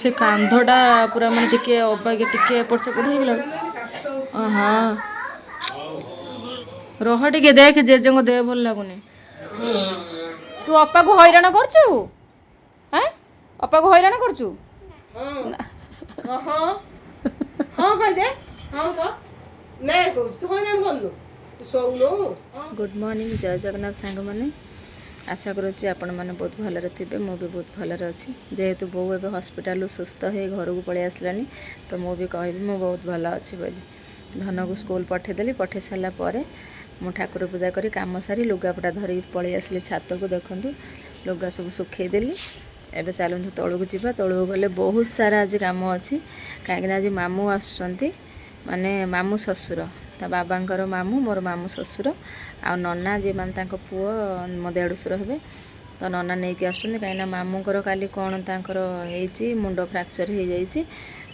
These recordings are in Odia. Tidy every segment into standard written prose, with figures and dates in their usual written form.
से कांधटा पूरा मैंने टिके अबागे टिके एपट सेपट हो गला। हाँ रह टिके देख जेजे देह भल लगुनि। तू अपा को हैरान करचु हैं अपा को हैरान करचु। गुड मॉर्निंग जय जगन्नाथ सांग मैंने आशा करुच्ची आपण मैंने बहुत भलरे थे मु भी बहुत भलरे अच्छी जेहेतु बो ए हस्पिटाल सुस्थ हो घर को पलि आसलानी तो मु भी कहबी मु बहुत भल अच्छी बोली। धन को स्कूल पठेदेली पठे सारा पर मु ठाकुर पूजा करी काम सारी लुगापटा धरिक पलि आसली छात को देखूँ लुगा सब सुखेदेली। एबे चलतु तौक जा तौक गले बहुत सारा आज कम अच्छी कहीं आज मामू आसुँच माने मामू ससुर ता बाबांकर मामू मोर मामू ससुर आ नना जी मान तांको पुओ मो देढ़सुर हे तो नना नहीं कि आसुँच कहीं मामूकर काली कौन तांकर होइची मुंड फ्रैक्चर हो जाइए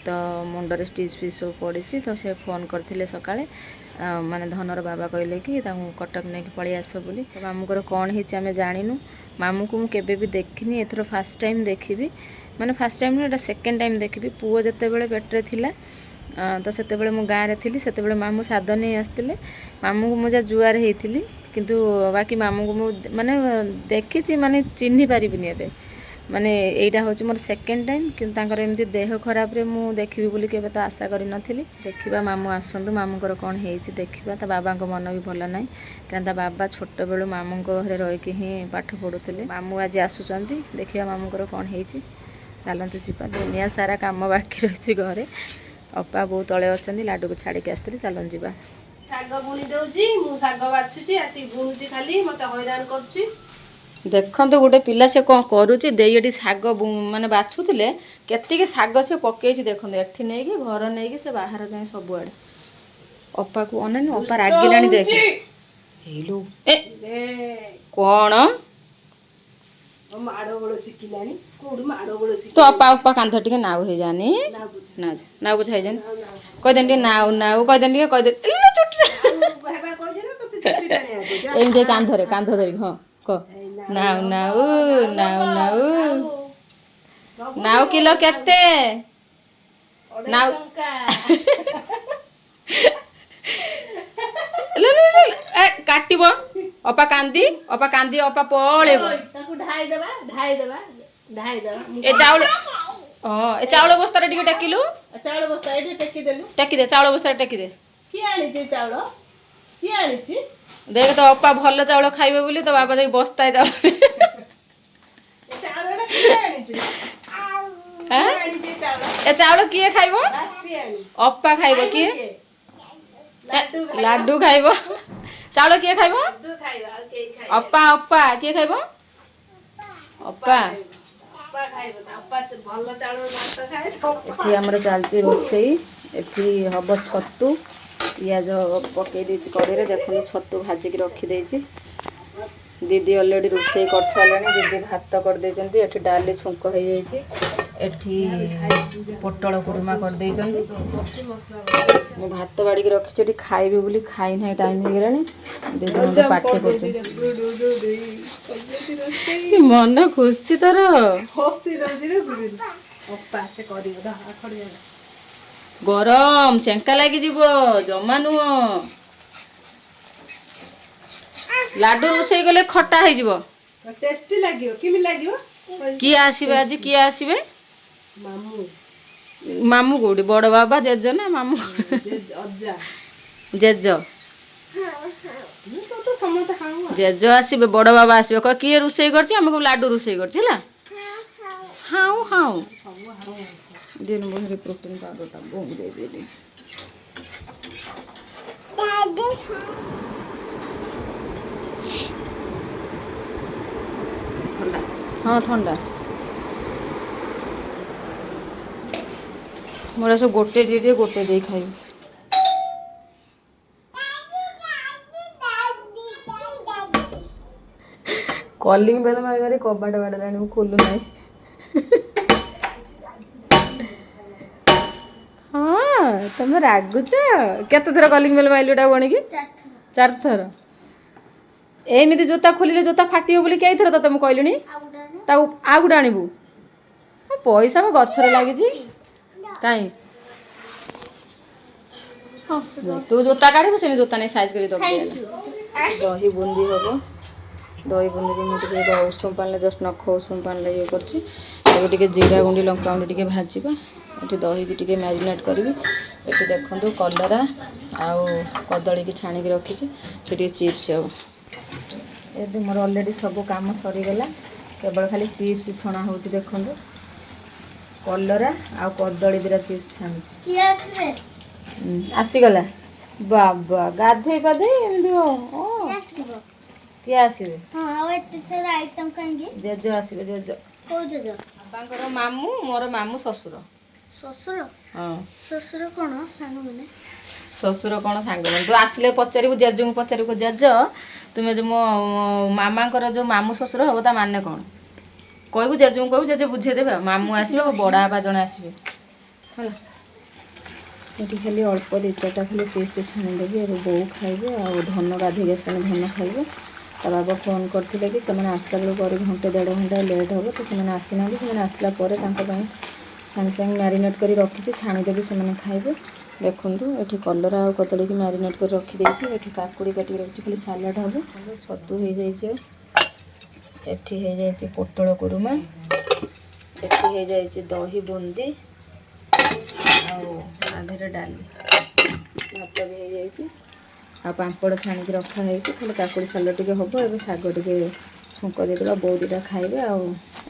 तो मुंडरे स्टिच फिच सब पड़ी तो से फोन करते सकाळे माने धनर बाबा कहले कि कटक नहीं पलि आस बोली। तो मामूकर कौन होइची आमे जानिनु मामू को मुझे भी देखनी एथर फास्ट टाइम देखी माने फास्ट टाइम ना सेकेंड टाइम देखी पुओ जिते बड़े पेट्रे थिला तो से मु गाँव थी से मामू साध नहीं आसते मामू को मुझे जुआर होती किंतु बाकी मामू को मु माने देखी माने चिन्ह पारिबिनी एबे माने एटा हूँ मोर सेकेंड टाइम किंतु एमती देह खराब रे मु देखी बोली के तो आशा करी नथिली। देखिबा मामू आसंतु मामूकर कौन होइछि देखिबा ता बाबा को मन भी भल नाई क्या बाबा छोट बेलू मामू घरे रहीकि ही पाठ पढ़ुले मामू आज आसुचंती देखिबा मामूकर कौन होइछि चलतु जीवा दुनिया सारा काम बाकी रही घरे अपा बहुत तले अच्छा लाडू को छाड़ी के आसती चलन जीवा शाग बुणी दउची मु शाग बाछुची आसी बुणुची खाली मते हैरान करची। देखो गोटे पिला से कौन करुच्ची देटी शाग माने बाछुले केतिक शाग से पकई देखो एठी नहीं कि घर नहीं कि से बाहर जाए सबुआड़े अपा को अन अपा रागिलानी देख हेलो ए कौन तो अपा अपा कांध टे नाउ हो जानी ना नाउ को छाई जानी कहदेन टे नाउ नाउ कहदेन टे कहदे एमती कांध धरी हाँ कह now now now now now kilo केते नाउ काटिब अपा कांदी अपा पळेब ए चाउल हाँ ए चाउल बस्ता टिके टेकिलु चाउल बस्ता एठी टेकी देलु टेकी दे चाउल बस्ता टेकी दे की आनिछि चाउल की आनिछि देख तो अपा भल चाउल खाइबे बोली तो बाबा देख बस्ता चाउल चाउलटा की आनिछि हैं आनिछि चाउल ए चाउल किए खाइबो बापी आनि अपा खाइबो किए लाडू खाइबो चाउल किए खाइबो लाडू खाइबो आ के खाइबो अपा अपा किए खाइबो अपा अपा खाइबो अपा भल चाउल भात खाए एठी हमर चलची रोसई एठी हब छतु पियाज पकई देछि कड़े देखो छतु भाजिक रखी देछि दीदी ऑलरेडी रोसई कर सारानी दीदी भात कर देछंती एठी डाली छुंक हो जाइछि एठी पोटल कुर्मा कर देछंती मु भात बाड़ी के रखी एठी खाइबे बोली खाइ नै टाइम हो गेलानी दीदी मते पाठे करछ मन खुशी तर हस्ती दउजी रे गुरु अपा से करियो दा आखड़ जा गरम चेंका लगी जीव जमा नुह लाडू रोसई गले खट्टा हो जीव टेस्टी लागियो किमि लागियो किए आसीबे आज किए आसीबे मामू मामू कोडी बड़ बाबा जेज ना मामू अज्जा जेज तो समस्त खाऊ जेज आसीबे बड़ बाबा आसीबे क किए रोसई करछि हमको लाडू रोसई करछि ला हाउ हाउ दिन बहरे प्रोटीन पाउडर ता बोम दे देली हाँ ठंडा मोरा सब गोटे दे गोटे दे खाई कॉलिंग बेल मारे कबाट बाड़लानी मु खोलु नाही हाँ तुम रागुच केते थर कॉलिंग बेल माइलुटा बणी की 4 थर एमती जोता खोलिले जोता फाटियो बोली कई थर तते मु कहलिनी ता आ गुडा आनिबू ପଇସା ମୋ ଗଛରେ ଲାଗିଛି କାଇଁ ତୁ ଜୋତା କାଢିବୁ ସେମିତି ଜୋତା ନେଇ ସାଇଜ କରି ରଖିଦେଲା। ଦହି ବୁନ୍ଦି ହବ। ଦହି ବୁନ୍ଦିକି ମୁଁ ଟିକେ ଉଷୁମ ପାଣିରେ ଜଷ୍ଟ ନଖ ଉଷୁମ ପାଣିରେ ଇଏ କରିଛି। ଏବେ ଟିକେ ଜିରା ଗୁଣ୍ଡି ଲଙ୍କା ଗୁଣ୍ଡି ଟିକେ ଭାଜିବା। ଏଠି ଦହିକି ଟିକେ ମ୍ୟାରିନେଟ୍ କରିବି। ଏଠି ଦେଖନ୍ତୁ କଲରା ଆଉ କଦଳୀକି ଛାଣିକି ରଖିଛି। ସେ ଟିକେ ଚିପ୍ସ ହବ। ଏବେ ମୋର ଅଲରେଡ଼ି ସବୁ କାମ ସରିଗଲା, କେବଳ ଖାଲି ଚିପ୍ସ ଛଣା ହେଉଛି। ଦେଖନ୍ତୁ କଲରା ଆଉ କଦଳୀ ଦିଟା ଚିପ୍ସ ଛାଣୁଛି। ଆସିଗଲା ବାବା ଗାଧେଇ ପାଧେଇ ଏମିତି କିଏ ଆସିବେ? ଜେଜ ଆସିବେ। ଜେଜ ବାପାଙ୍କର ମାମୁଁ, ମୋର ମାମୁଁ ଶ୍ୱଶୁର। ହଁ ଶ୍ୱଶୁର କ'ଣ ସାଙ୍ଗମାନେ? ତୁ ଆସିଲେ ପଚାରିବୁ, ଜେଜୁଙ୍କୁ ପଚାରିବୁ ଜେଜ ତୁମେ ଯେଉଁ ମୋ ମାମାଙ୍କର ଯେଉଁ ମାମୁଁ ଶ୍ୱଶୁର ହବ ତା ମାନେ କ'ଣ କହିବୁ। ଜେଜୁଙ୍କୁ କହିବୁ, ଜେଜେ ବୁଝେଇଦେବେ। ଆଉ ମାମୁଁ ଆସିବେ, ବଡ଼ ବାପା ଜଣେ ଆସିବେ ହେଲା। ଏଠି ଖାଲି ଅଳ୍ପ 2-4ଟା ଖାଲି ଚିପ୍ସ ଛାଣିଦେବି। ଏବେ ବୋଉ ଖାଇବେ, ଆଉ ଧନ ଗାଧୋଇକି ଆସିଲେ ଧନ ଖାଇବେ। ତା ବାବା ଫୋନ୍ କରିଥିଲେ କି ସେମାନେ ଆସିଲା ବେଳକୁ ଆହୁରି 1-1.5 ଘଣ୍ଟା ଲେଟ୍ ହେବ, ତ ସେମାନେ ଆସିନାହାନ୍ତି। ସେମାନେ ଆସିଲା ପରେ ତାଙ୍କ ପାଇଁ ସାଙ୍ଗେ ସାଙ୍ଗେ ମ୍ୟାରିନେଟ୍ କରି ରଖିଛି, ଛାଣିଦେବି, ସେମାନେ ଖାଇବେ। ଦେଖନ୍ତୁ ଏଠି କଲରା ଆଉ କଦଳୀକି ମ୍ୟାରିନେଟ୍ କରି ରଖିଦେଇଛି। ଏଠି କାକୁଡ଼ି କାଟିକି ରଖିଛି, ଖାଲି ସାଲାଡ଼ ହେବ। ଛତୁ ହେଇଯାଇଛି। ଏଠି ହେଇଯାଇଛି ପୋଟଳ କୁରୁମା। ଏଠି ହେଇଯାଇଛି ଦହି ବୁନ୍ଦି ଆଉ ଆଧରେ ଡାଲି, ଭାତ ବି ହେଇଯାଇଛି। ଆଉ ପାମ୍ପଡ଼ ଛାଣିକି ରଖା ହେଇଛି, ଖାଲି କାକୁଡ଼ି ସାଲାଡ଼ ଟିକେ ହେବ। ଏବେ ଶାଗ ଟିକେ ଛୁଙ୍କ ଦେଇଦେବା, ବୋଉ ଦୁଇଟା ଖାଇବେ। ଆଉ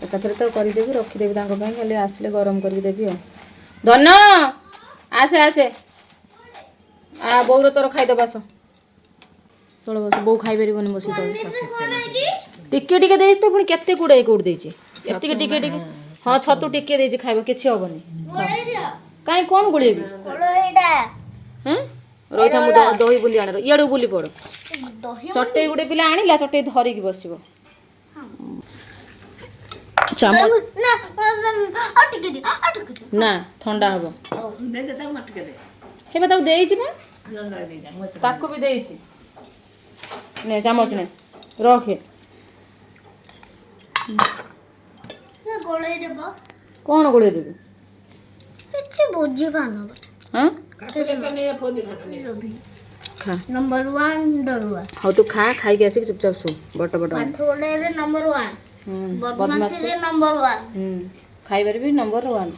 ଏକାଥରେ ତ କରିଦେବି, ରଖିଦେବି ତାଙ୍କ ପାଇଁ, ଖାଲି ଆସିଲେ ଗରମ କରିକି ଦେବି। ଆଉ ଧନ ଆସେ ବୋଉର ତୋର ଖାଇଦେବା। ଆସ ତଳ ବସ, ବୋଉ ଖାଇପାରିବନି ବସି ତଳେ। ଟିକେ ଟିକେ ଦେଇଛି ତ, ପୁଣି କେତେ ଗୁଡ଼ାଏ କୋଉଠି ଦେଇଛି? ଏତିକି ଟିକେ ଟିକେ। ହଁ ଛତୁ ଟିକେ ଦେଇଛି, ଖାଇବ, କିଛି ହବନି। କାଇଁ କ'ଣ ଗୋଳେଇବି? ରହିଥା, ମୁଁ ଦହି ବୁଲି ଆଣ। ଇଆଡ଼କୁ ବୁଲି ପଡ଼। ଚଟେଇ ଗୋଟେ ପିଲା ଆଣିଲା, ଚଟେଇ ଧରିକି ବସିବ। ନା ଥଣ୍ଡା ହବ। ହେବା ତାକୁ ଦେଇଛି ବା, ତାକୁ ବି ଦେଇଛି। ନେ ଚାମଚ ନେ, ରଖେ। କ'ଣ ଗୋଳେଇ ଦେବି? କିଛି ବୁଝିପାରୁନ। ହଉ ତୁ ଖା, ଖାଇକି ଆସିକି ଚୁପଚାପ ଶୋ। ବଟ ଖାଇପାରିବି ନମ୍ବର 1।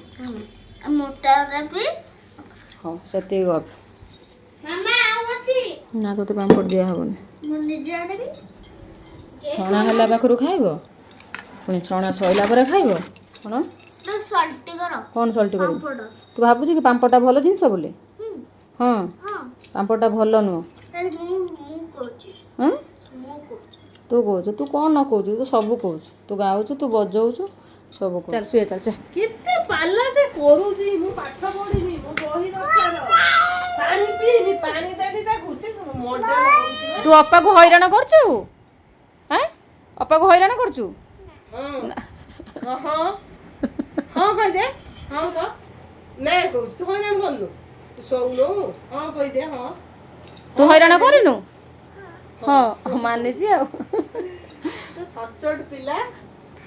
ହଉ ସେତିକି ଗପ। ନା ତୋତେ ପାମ୍ପଡ଼ ଦିଆହେବନି। ଛଣା ହେଲା ପାଖରୁ ଖାଇବ, ପୁଣି ଛଣା ସଇଲା ପରେ ଖାଇବ। କ'ଣ ସଲ୍ଟି କରିବ? ତୁ ଭାବୁଛୁ କି ପାମ୍ପଡ଼ଟା ଭଲ ଜିନିଷ ବୋଲି? ହଁ ପାମ୍ପଡ଼ଟା ଭଲ ନୁହଁ। ତୁ କହୁଛୁ, ତୁ କ'ଣ ନ କହୁଛୁ? ତୁ ସବୁ କହୁଛୁ, ତୁ ଗାଉଛୁ, ତୁ ବଜଉଛୁ, ସବୁ କହୁଛୁ। ଚାଲ ଶୁଏ, ଚାଲ ଚାଲ। କେତେ ପାଲା ସେ କରୁଛି। ମୁଁ ପାଠ ପଢିବି, ମୁଁ ବହି ଦରକାର, ପାଣି ପିଇବି, ପାଣି ଦେବି ତାକୁ, ସେ ମଡେଲ କରୁଛି। ତୁ ଅପାକୁ ହଇରାଣ କରୁଛୁ? ଅପାକୁ ହଇରାଣ କରୁଛୁ? ହଁ କହିଦେ। ହଁ କହ। ନା କହୁଛୁ ତୁ ହଇରାଣ କରୁନୁ, ତୁ ଶୋଉନୁ। ହଁ କହିଦେ। ହଁ ତୁ ହଇରାଣ କରିନୁ? ହଁ ମାନିଛି ଆଉ। ସଚୋଟ ପିଲା।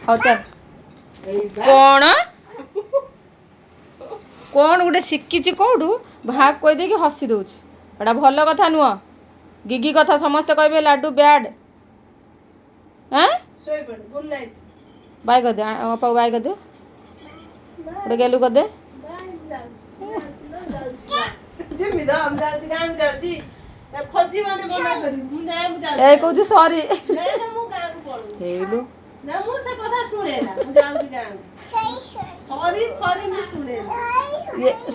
ହଉ ଚାଲ। କ'ଣ ଗୋଟେ ଶିଖିଛି କୋଉଠୁ, ଭାଗ କହିଦେଇକି ହସି ଦେଉଛି। ଏଟା ଭଲ କଥା ନୁହଁ। ଗିଗି କଥା ସମସ୍ତେ କହିବେ ଲାଡୁ ବ୍ୟାଡ୍। ଶୋଇପଡ଼, ଗୁଡ୍ ନାଇଟ୍। ବାଇ କରିଦେ, ଅପାକୁ ବାଇ କରିଦେ, ଗୋଟେ ଗେଲୁ କରିଦେ। ଏ କହୁଛି ସରି। ହେଇଲୁ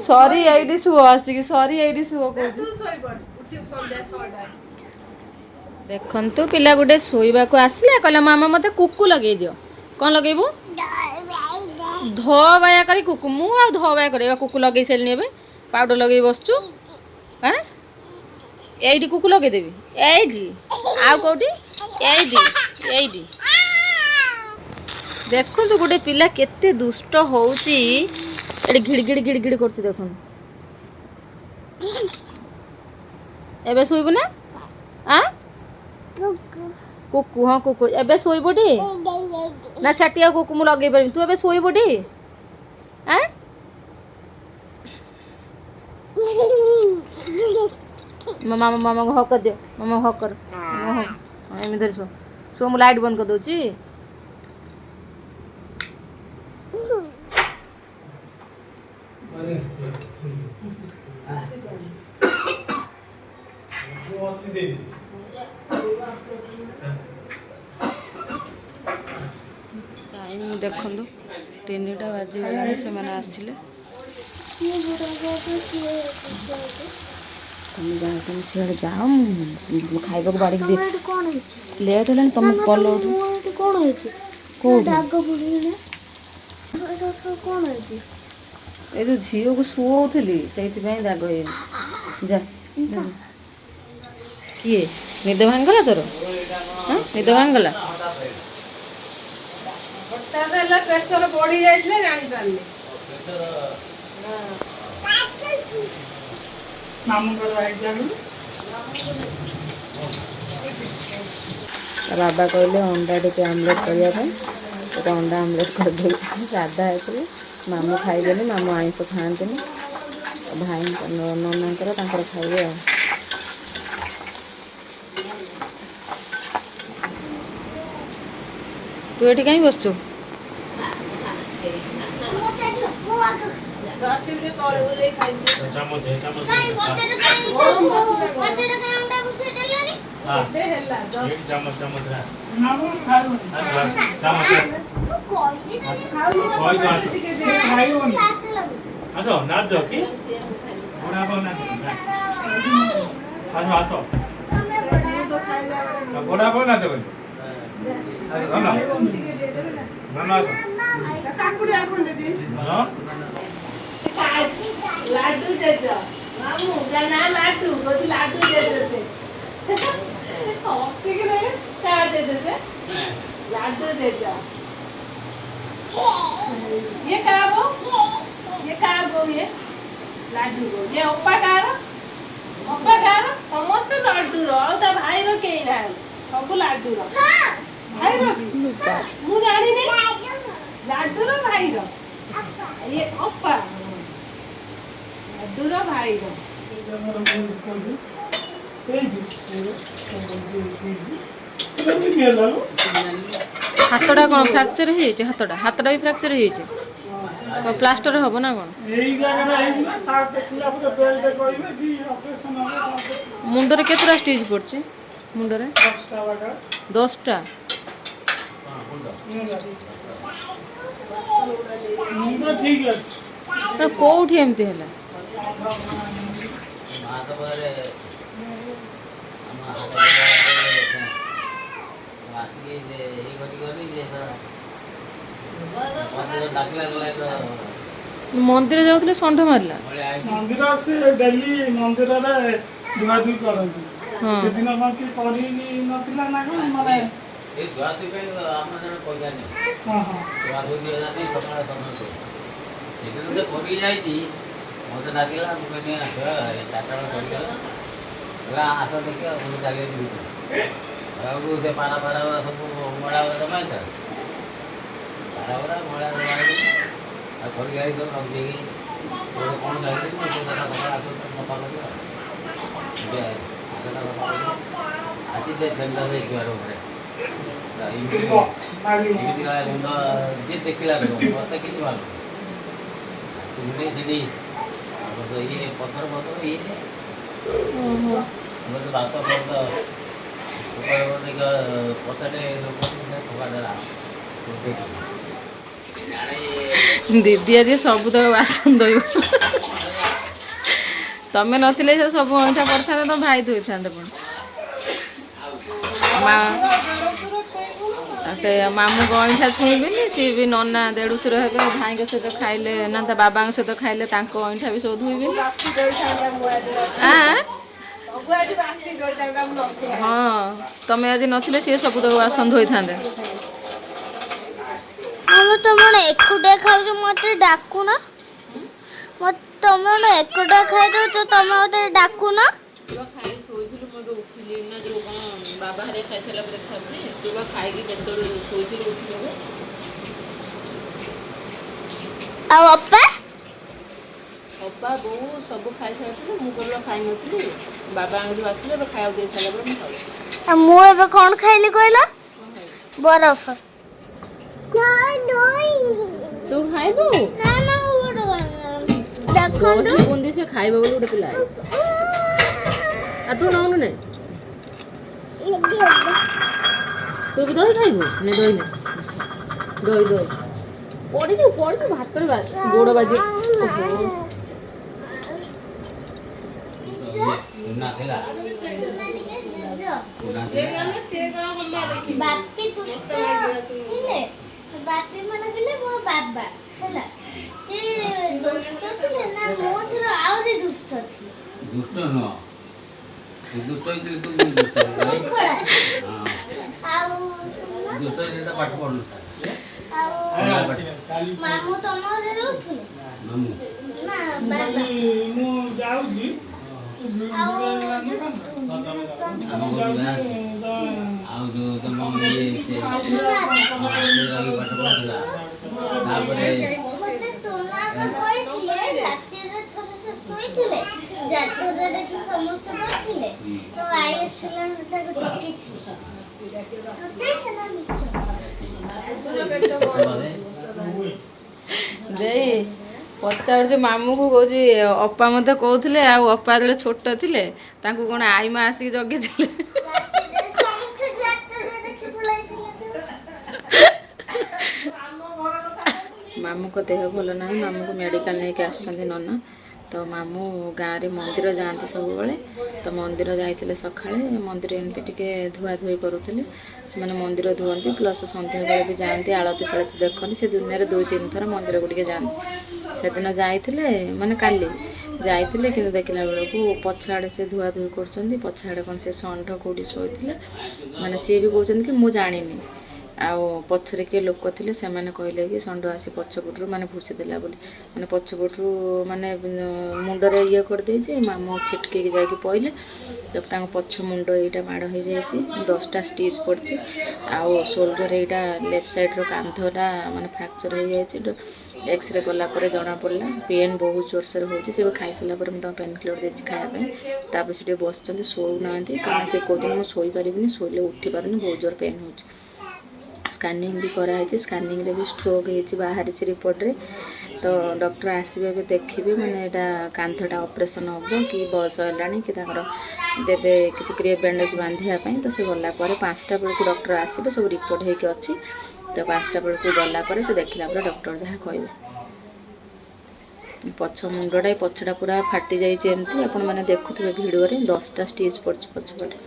ସରି ଏଇଠି ଶୁଅ, ଆସିକି ସରି ଏଇଠି ଶୁଅ କହୁଛି। ଦେଖନ୍ତୁ ପିଲା ଗୋଟେ ଶୋଇବାକୁ ଆସିଲା, କହିଲା ମାମା ମୋତେ କୁକୁ ଲଗେଇ ଦିଅ। କ'ଣ ଲଗେଇବୁ? ଧ ବାୟା କରି କୁକୁ। ମୁଁ ଆଉ ଧ ବାୟା କରିବା କୁକୁ ଲଗେଇ ସାରିଲିଣି। ଏବେ ପାଉଡ଼ର ଲଗେଇ ବସୁଛୁ। ଏଇଠି କୁକୁ ଲଗେଇଦେବି, ଏଇଠି ଆଉ କେଉଁଠି? ଏଇଠି। ଦେଖନ୍ତୁ ଗୋଟେ ପିଲା କେତେ ଦୁଷ୍ଟ ହଉଛି। ଏଠି ଘିଡ଼ି ଘିଡ଼ି କରୁଛି। ଦେଖନ୍ତୁ ଏବେ ଶୋଇବୁ ନା? କୁକୁ, ହଁ କୁକୁ। ଏବେ ଶୋଇବଟି ନା? ସେଠି ଆଉ କୁକୁ ମୁଁ ଲଗେଇ ପାରିବି। ତୁ ଏବେ ଶୋଇବଟି? ଆଁ ମାମାକୁ ହକ୍ କରିଦିଅ, ମାମା ହକ୍ କର, ମାମା ହକ୍। ଏମିତି ଧରି ଶୁଅ, ଶୁଅ, ମୁଁ ଲାଇଟ୍ ବନ୍ଦ କରିଦେଉଛି। ଟାଇମ୍ ଦେଖନ୍ତୁ 3ଟା ବାଜିଗଲାଣି, ସେମାନେ ଆସିଲେ। ତମେ ଯାଅ, ତମେ ସିଆଡ଼େ ଯାଅ, ମୁଁ ଖାଇବାକୁ ବାଡ଼ିକି ଦିଏ। ଲେଟ୍ ହେଲାଣି, ତମେ କଲ ଉଠୁ। କ'ଣ ହେଇଛି? କୋଉଠି? ଦାଗ ପଡ଼ିଗଲା। କ'ଣ ହେଇଛି? ଏ ଯେଉଁ ଝିଅକୁ ଶୁଅଉଥିଲି ସେଇଥିପାଇଁ ଦାଗ ହେଇଯାଇଛି। ଯା ଯା। କିଏ? ନିଦ ଭାଙ୍ଗିଗଲା ତୋର? ନିଦ ଭାଙ୍ଗିଗଲା? ହଠାତ୍ ହେଲା ପ୍ରେସର ବଢି ଯାଇଥିଲେ ଜାଣିପାରିଲି। ତା ବାବା କହିଲେ ଅଣ୍ଡା ଟିକେ ଆମଲେଟ୍ କରିବା ପାଇଁ, ଗୋଟେ ଅଣ୍ଡା ଆମଲେଟ୍ କରିଦେଇଥିଲି। ସାଧା ହେଇଥିଲେ, ମାମୁଁ ଖାଇବେନି, ମାମୁଁ ଆଇଁଷ ଖାଆନ୍ତିନି, ଭାଇଙ୍କ ନନାଙ୍କର ତାଙ୍କର ଖାଇବେ ଆଉ। ତୁ ଏଠି କାହିଁ ବସିଛୁ? ଆସିଲେ ତଳେ ଓହ୍ଲେଇ ଖାଇବି। ଏବେ ହେଲା କାକୁଡି ଆଉ କଣ ଦେବି? ଲାଡୁ ଜେଜ ମାମୁଁ ନା ଲାଡୁ କହୁଛି, ଲାଡୁ ଜେଜ ସେ ହସିକି ରହେ। କା ଜେଜ ସେ? लाडू देजा ये कहा वो ये लाडू वो ये ओप्पा कार समस्त लाडू रो ता भाई रो केई ना सब लाडू रो भाई रो मु जानी नहीं लाडू रो भाई रो ये ओप्पा लाडू रो भाई रो हाथटा कौन फ्रैक्चर है हाथटा भी फ्रैक्चर है तो प्लास्टर हम ना कौन मुंडरे केतरा स्टिच पड़ছে मुंडरे 10टा कोठी एमती है मंदिर जाऊले षंढ मारला मंदिर से डेली मंदिर रे धुआधुई करती सेदिन बाकी करी नथिला ना को माने ए धुआधुई पे हमर जन पैसा नहीं हां हां धुआधुई जाती सकाळ समय से सेदिन जे करी जाईती मते डाकिला मुके ने चाटा कर गला आसा देखियो मु जागे दी रागु से पारा पारा सब मोड़ा जमाई था पारा मोड़ा जमाई आ करी गाई तो रख देगी तो कौन गाई मैं तो दादा कपड़ा आतो पता लगे ये दादा कपड़ा आती दे सेंटर से एक बार होरे इमिति का बंदा जे देखिला रे मते कि मालूम तुमने जदी अब तो ये पसर बतो ये मैं तो बात करता ऊपर वाले का पसरे लोग ने ठोका दला दीदी आज सब तो बासन दो तमें नथिले सब अंठा पड़ता तो भाई धोई था से मामू को अंठा छुईबेनि सी भी नना देढ़ुशुर हे भाई सहित खाइले ना बाबा सहित खाइले अंठा भी सब धोइबे हाँ तमें आज नथिले सी सब तो बासन धोई था तुम एकुटिया खाऊ मत डाकुन तुम एकुटिया खाई दो तो तुम मत डाकुन बाबा हरे खाई सारा पर खाबे तू खाई के केतरो सोइथिलु उठिलो ଆଉ ଅପା ଅପା ବୋଉ ସବୁ ଖାଇସାରିଥିଲେ, ମୁଁ କେବଳ ଖାଇନଥିଲି। ବାବା ଆଣିକି ଆସିଲେ, ଏବେ ଖାଇବାକୁ ଦେଇ ସାରିଲା ପରେ ମୁଁ ଖାଉଛି। ଆଉ ମୁଁ ଏବେ କ'ଣ ଖାଇଲି କହିଲ? ବରଫ। ତୁ ଖାଇବୁ? ଦହି ବୁନ୍ଦି ସେ ଖାଇବ ବୋଲି ଗୋଟେ ପିଲା ଆଇଛି। ଆଉ ତୁ ନଉନୁ ନେ, ତୁ ବି ଦହି ଖାଇବୁ? ନେ ଦହି ନେ, ଦହି ଦହି ପଡ଼ିଯିବୁ ପଡ଼ିଯିବୁ, ଭାତରେ ଗୋଡ଼ ବାଜି। ବାପି ଦୁଷ୍ଟ ଥିଲେ, ବାପି ମାନେ ଥିଲେ ମୋ ବାବା ହେଲା। ସେ ଦୁଷ୍ଟ ଥିଲେ ନା, ମୋ ଠାରୁ ଆହୁରି ଦୁଷ୍ଟ ଥିଲେ। ଦୁଷ୍ଟ ନୁହଁ, ଦୁଷ୍ଟ ହେଇଥିଲେ ତୁ ଦୁଷ୍ଟ ଆଉ ଦୁଷ୍ଟ ହେଇଥିଲେ ପାଠ ପଢୁନଥାଏ। ମାମୁଁ ତମ ଘରେ ରହୁଥିଲେ ମାମୁଁ ନା ବାବା? ମୁଁ ଯାଉଛି ଆଉ ଆମ ଘରୁ ଯାଆନ୍ତି। ଆଉ ଯୋଉ ତମ ଇଏ ସେ ରହି ପାଠ ପଢୁଥିଲା, ତାପରେ ମତେ ତୁମାର କହିଥିଲେ ରାତିରେ ଥରେ ସେ ଶୋଇଥିଲେ, ଜାତକରେ ଦେଖି ସମସ୍ତେ ବସିଥିଲେ, ତ ଆଇ ଆସିଲା ତାକୁ ଚକିଥିଲେ। ସତେଜ ନା ମିଛ? ଦେଇ ପଚାରୁଛି ମାମୁଁକୁ, କହୁଛି ଅପା ମୋତେ କହୁଥିଲେ ଆଉ ଅପା ଯେତେବେଳେ ଛୋଟ ଥିଲେ ତାଙ୍କୁ କ'ଣ ଆଇମା ଆସିକି ଜଗିଥିଲେ। ରାତିରେ ସମସ୍ତେ ଜାତକରେ ଦେଖି ପଳାଇଥିଲେ। ମାମୁଁଙ୍କ ଦେହ ଭଲ ନାହିଁ, ମାମୁଁଙ୍କୁ ମେଡ଼ିକାଲ ନେଇକି ଆସିଛନ୍ତି ନନା। ତ ମାମୁଁ ଗାଁରେ ମନ୍ଦିର ଯାଆନ୍ତି ସବୁବେଳେ, ତ ମନ୍ଦିର ଯାଇଥିଲେ ସକାଳେ। ମନ୍ଦିର ଏମିତି ଟିକେ ଧୁଆଧୁଇ କରୁଥିଲେ, ସେମାନେ ମନ୍ଦିର ଧୁଅନ୍ତି ପ୍ଲସ୍ ସନ୍ଧ୍ୟାବେଳେ ବି ଯାଆନ୍ତି, ଆଳତି ଫାଳତି ଦେଖନ୍ତି। ସେ ଦୁନିଆରେ 2-3 ଥର ମନ୍ଦିରକୁ ଟିକେ ଯାଆନ୍ତି। ସେଦିନ ଯାଇଥିଲେ, ମାନେ କାଲି ଯାଇଥିଲେ, କିନ୍ତୁ ଦେଖିଲା ବେଳକୁ ପଛ ଆଡ଼େ ସେ ଧୁଆଧୁଇ କରୁଛନ୍ତି, ପଛ ଆଡ଼େ କ'ଣ ସେ ଷଣ୍ଢ କେଉଁଠି ଶୋଇଥିଲେ, ମାନେ ସିଏ ବି କହୁଛନ୍ତି କି ମୁଁ ଜାଣିନି। ଆଉ ପଛରେ କିଏ ଲୋକ ଥିଲେ, ସେମାନେ କହିଲେ କି ଷଣ୍ଢ ଆସି ପଛପଟରୁ ମାନେ ଭୁଷି ଦେଲା ବୋଲି, ମାନେ ପଛପଟରୁ ମାନେ ମୁଣ୍ଡରେ ଇଏ କରିଦେଇଛି। ମାମୁଁ ଛିଟକିକି ଯାଇକି ପଇଲେ, ତ ତାଙ୍କ ପଛ ମୁଣ୍ଡ ଏଇଟା ମାଡ଼ ହେଇଯାଇଛି, 10ଟା ଷ୍ଟିଚ୍ ପଡ଼ିଛି। ଆଉ ସୋଲ୍ଡର ଏଇଟା ଲେଫ୍ଟ ସାଇଡ଼୍ର କାନ୍ଧଟା ମାନେ ଫ୍ରାକ୍ଚର୍ ହେଇଯାଇଛି। ଏକ୍ସରେ କଲା ପରେ ଜଣାପଡ଼ିଲା, ପେନ୍ ବହୁତ ଜୋରସୋରେ ହେଉଛି। ସେ ଖାଇସାରିଲା ପରେ ମୁଁ ତାଙ୍କୁ ପେନ୍ କିଲର ଦେଇଛି ଖାଇବା ପାଇଁ। ତାପରେ ସେ ଟିକେ ବସିଛନ୍ତି, ଶୋଉନାହାନ୍ତି, କାରଣ ସେ କହୁଛନ୍ତି ମୁଁ ଶୋଇପାରିବିନି, ଶୋଇଲେ ଉଠିପାରୁନି, ବହୁତ ଜୋର ପେନ୍ ହେଉଛି। ସ୍କାନିଂ ବି କରାହେଇଛି, ସ୍କାନିଂରେ ବି ଷ୍ଟ୍ରୋକ୍ ହେଇଛି ବାହାରିଛି ରିପୋର୍ଟରେ। ତ ଡକ୍ଟର ଆସିବେ ଏବେ ଦେଖିବେ, ମାନେ ଏଇଟା କାନ୍ଧଟା ଅପରେସନ୍ ହେବ କି ବୟସ ହେଲାଣି କି ତାଙ୍କର ଦେବେ କିଛି କ୍ରିଏପ୍ ବ୍ୟାଣ୍ଡେଜ୍ ବାନ୍ଧିବା ପାଇଁ। ତ ସେ ଗଲା ପରେ 5ଟା ବେଳକୁ ଡକ୍ଟର ଆସିବେ, ସବୁ ରିପୋର୍ଟ ହେଇକି ଅଛି। ତ 5ଟା ବେଳକୁ ଗଲା ପରେ ସେ ଦେଖିଲା ପରେ ଡକ୍ଟର ଯାହା କହିବେ। ପଛ ମୁଣ୍ଡଟା, ଏ ପଛଟା ପୁରା ଫାଟି ଯାଇଛି, ଏମିତି ଆପଣମାନେ ଦେଖୁଥିବେ ଭିଡ଼ିଓରେ, 10ଟା ଷ୍ଟିଚ୍ ପଡ଼ିଛି ପଛପଟେ।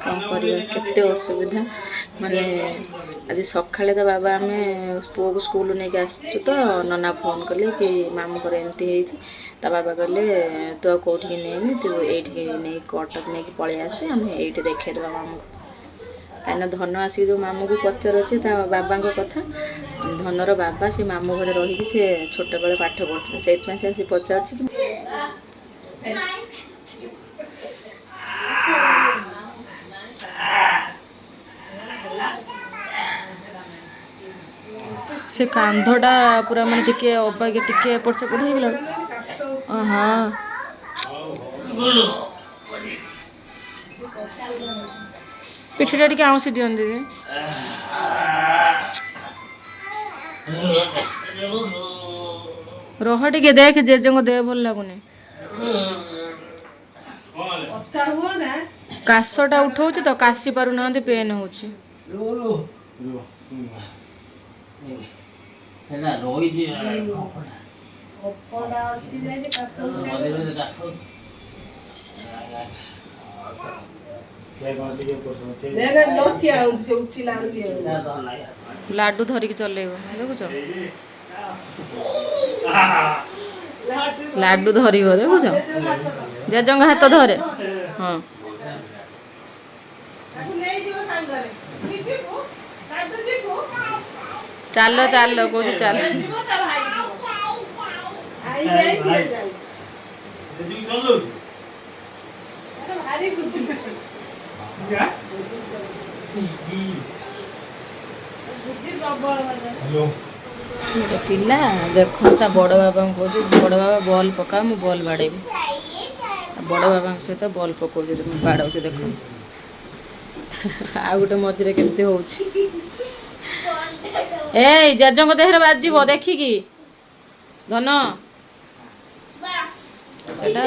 କ'ଣ କରିବା, କେତେ ଅସୁବିଧା। ମାନେ ଆଜି ସକାଳେ ତ ବାବା ଆମେ ପୁଅକୁ ସ୍କୁଲ ନେଇକି ଆସିଛୁ, ତ ନନା ଫୋନ୍ କଲେ କି ମାମୁଁଙ୍କର ଏମିତି ହେଇଛି। ତା ବାବା କହିଲେ ତୁ ଆଉ କେଉଁଠିକି ନେଇନି, ତୁ ଏଇଠିକି ନେଇକି କଟକ ନେଇକି ପଳେଇ ଆସେ, ଆମେ ଏଇଠି ଦେଖେଇଦେବା ମାମୁଁକୁ। କାହିଁକିନା ଧନ ଆସିକି ଯେଉଁ ମାମୁଁକୁ ପଚାରୁଛି ତା ବାବାଙ୍କ କଥା, ଧନର ବାବା ସେ ମାମୁଁ ଘରେ ରହିକି ସେ ଛୋଟବେଳେ ପାଠ ପଢ଼ୁଥିଲେ, ସେଇଥିପାଇଁ ସେ ଆସି ପଚାରୁଛି କି ସେ କାନ୍ଧଟା ପୁରା ମାନେ ଟିକେ ଅବାଗିଆ, ଟିକେ ଏପଟ ସେପଟ ହେଇଗଲା। ହଁ ପିଠିଟା ଟିକେ ଆଉଁସି ଦିଅନ୍ତି। ରହ ଟିକେ, ଦେଖ ଜେଜେଙ୍କ ଦେହ ଭଲ ଲାଗୁନି। କାଶଟା ଉଠଉଛି ତ, କାଶି ପାରୁନାହାନ୍ତି, ପେନ୍ ହେଉଛି। ହେଲା ରହିଛି ଲାଡୁ ଧରିକି ଚଲେଇବ, ଦେଖୁଛ ଲାଡୁ ଧରିବ, ଦେଖୁଛ ଜେଜେଙ୍କ ହାତ ଧରେ। ହଁ ଚାଲ ଚାଲ, କହୁଛି ଚାଲ। ଗୋଟେ ପିଲା ଦେଖ ତା ବଡ଼ ବାବାଙ୍କୁ କହୁଛି ବଡ଼ ବାବା ବଲ୍ ପକା ମୁଁ ବଲ୍ ବାଡ଼େଇବି। ବଡ଼ ବାବାଙ୍କ ସହିତ ବଲ୍ ପକାଉଛି ବାଡ଼ଉଛି ଦେଖ। ଆଉ ଗୋଟେ ମଝିରେ କେମିତି ହେଉଛି। ଏଇ ଜେଜଙ୍କ ଦେହରେ ବାଜିବ ଦେଖିକି ଧନ। ସେଟା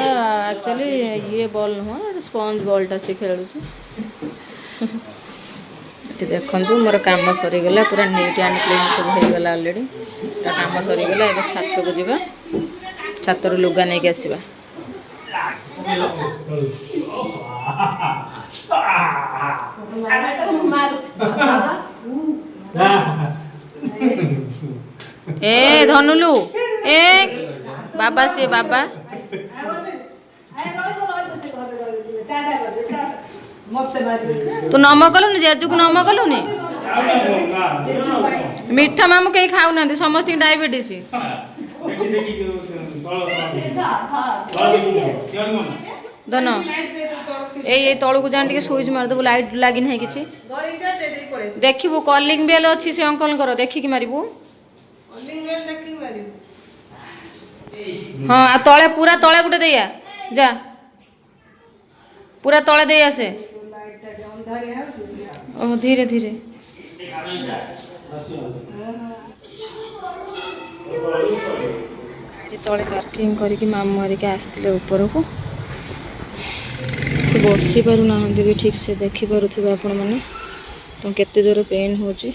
ଆକ୍ଚୁଆଲି ଇଏ ବଲ୍ ନୁହଁ, ସ୍ପଞ୍ଜ ବଲ୍ଟା ସେ ଖେଳୁଛି। ଏଠି ଦେଖନ୍ତୁ ମୋର କାମ ସରିଗଲା, ପୁରା ନିଟ୍ ଆଣ୍ଡ କ୍ଲିନ୍ ସବୁ ହେଇଗଲା ଅଲରେଡ଼ି। କାମ ସରିଗଲା, ଏବେ ଛାତକୁ ଯିବା, ଛାତରୁ ଲୁଗା ନେଇକି ଆସିବା। ଏ ଧନୁଲୁ ଏ ବାବା ସିଏ ବାବା ତୁ ନମ କଲୁନି ଜେଜୁକୁ ନମ କଲୁନି। ମିଠା ମାମୁଁ କେହି ଖାଉନାହାନ୍ତି, ସମସ୍ତଙ୍କୁ ଡାଇବେଟିସ୍। ଧନ ଏଇ ତଳକୁ ଯାଆନି ଟିକେ ସୁଇଚ୍ ମାରିଦେବୁ, ଲାଇଟ୍ ଲାଗି ନାହିଁ କିଛି। ଦେଖିବୁ କଲିଂ ବେଲ୍ ଅଛି ସେ ଅଙ୍କଲଙ୍କର, ଦେଖିକି ମାରିବୁ। ହଁ ଆଉ ତଳେ ପୁରା ତଳେ ଗୋଟେ ଦେଇଆ ଯା, ପୁରା ତଳେ ଦେଇ ଆସେ। ଓ ଧୀରେ ଧୀରେ। ଗାଡ଼ି ତଳେ ପାର୍କିଂ କରିକି ମାମୁଁ ହେରିକା ଆସିଥିଲେ ଉପରକୁ। ସେ ବସି ପାରୁନାହାନ୍ତି ବି ଠିକ୍ ସେ, ଦେଖିପାରୁଥିବେ ଆପଣମାନେ ତ କେତେ ଜୋର ପେନ୍ ହେଉଛି।